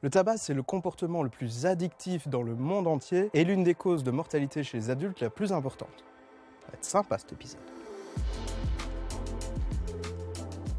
Le tabac, c'est le comportement le plus addictif dans le monde entier et l'une des causes de mortalité chez les adultes la plus importante. Ça va être sympa cet épisode.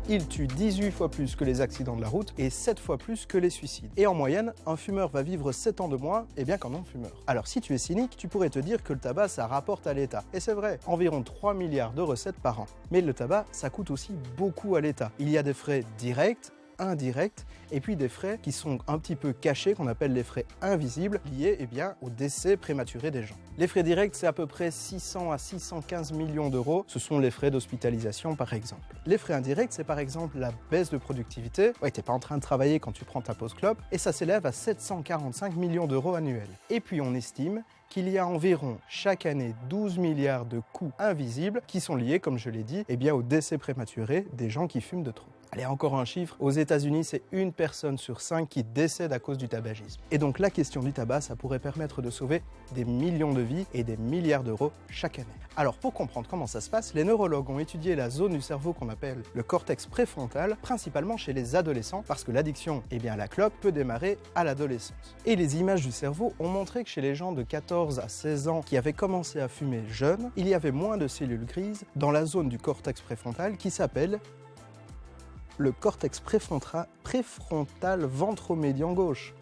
Il tue 18 fois plus que les accidents de la route et 7 fois plus que les suicides. Et en moyenne, un fumeur va vivre 7 ans de moins qu'un non-fumeur. Alors si tu es cynique, tu pourrais te dire que le tabac, ça rapporte à l'État. Et c'est vrai, environ 3 milliards de recettes par an. Mais le tabac, ça coûte aussi beaucoup à l'État. Il y a des frais directs, indirects, et puis des frais qui sont un petit peu cachés, qu'on appelle les frais invisibles, liés au décès prématuré des gens. Les frais directs, c'est à peu près 600 à 615 millions d'euros. Ce sont les frais d'hospitalisation, par exemple. Les frais indirects, c'est par exemple la baisse de productivité. Ouais, t'es pas en train de travailler quand tu prends ta pause clope, et ça s'élève à 745 millions d'euros annuels. Et puis on estime qu'il y a environ chaque année 12 milliards de coûts invisibles qui sont liés, comme je l'ai dit, au décès prématuré des gens qui fument de trop. Allez, encore un chiffre. Aux États-Unis, c'est une personne sur 5 qui décède à cause du tabagisme. Et donc la question du tabac, ça pourrait permettre de sauver des millions de vies et des milliards d'euros chaque année. Alors pour comprendre comment ça se passe, les neurologues ont étudié la zone du cerveau qu'on appelle le cortex préfrontal, principalement chez les adolescents, parce que l'addiction à la clope peut démarrer à l'adolescence. Et les images du cerveau ont montré que chez les gens de 14 à 16 ans qui avaient commencé à fumer jeunes, il y avait moins de cellules grises dans la zone du cortex préfrontal qui s'appelle le cortex préfrontal ventromédian gauche.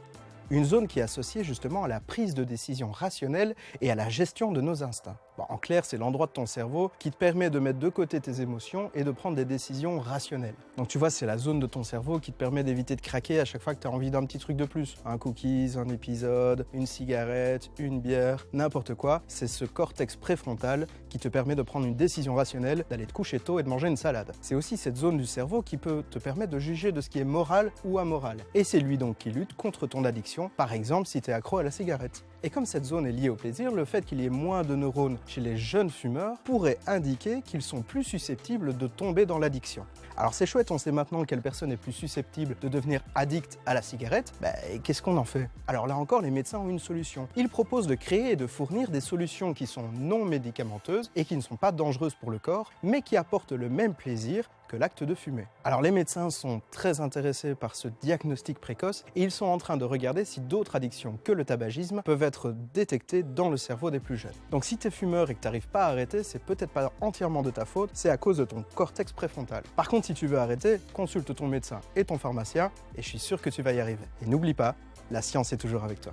Une zone qui est associée justement à la prise de décision rationnelle et à la gestion de nos instincts. En clair, c'est l'endroit de ton cerveau qui te permet de mettre de côté tes émotions et de prendre des décisions rationnelles. Donc tu vois, c'est la zone de ton cerveau qui te permet d'éviter de craquer à chaque fois que tu as envie d'un petit truc de plus. Un cookies, un épisode, une cigarette, une bière, n'importe quoi. C'est ce cortex préfrontal qui te permet de prendre une décision rationnelle, d'aller te coucher tôt et de manger une salade. C'est aussi cette zone du cerveau qui peut te permettre de juger de ce qui est moral ou amoral. Et c'est lui donc qui lutte contre ton addiction, par exemple si tu es accro à la cigarette. Et comme cette zone est liée au plaisir, le fait qu'il y ait moins de neurones chez les jeunes fumeurs pourrait indiquer qu'ils sont plus susceptibles de tomber dans l'addiction. Alors c'est chouette, on sait maintenant quelle personne est plus susceptible de devenir addict à la cigarette, et qu'est-ce qu'on en fait? Alors là encore, les médecins ont une solution. Ils proposent de créer et de fournir des solutions qui sont non médicamenteuses et qui ne sont pas dangereuses pour le corps, mais qui apportent le même plaisir que l'acte de fumer. Alors les médecins sont très intéressés par ce diagnostic précoce et ils sont en train de regarder si d'autres addictions que le tabagisme peuvent être détectées dans le cerveau des plus jeunes. Donc si tu es fumeur et que tu n'arrives pas à arrêter, c'est peut-être pas entièrement de ta faute, c'est à cause de ton cortex préfrontal. Par contre, si tu veux arrêter, consulte ton médecin et ton pharmacien et je suis sûr que tu vas y arriver. Et n'oublie pas, la science est toujours avec toi.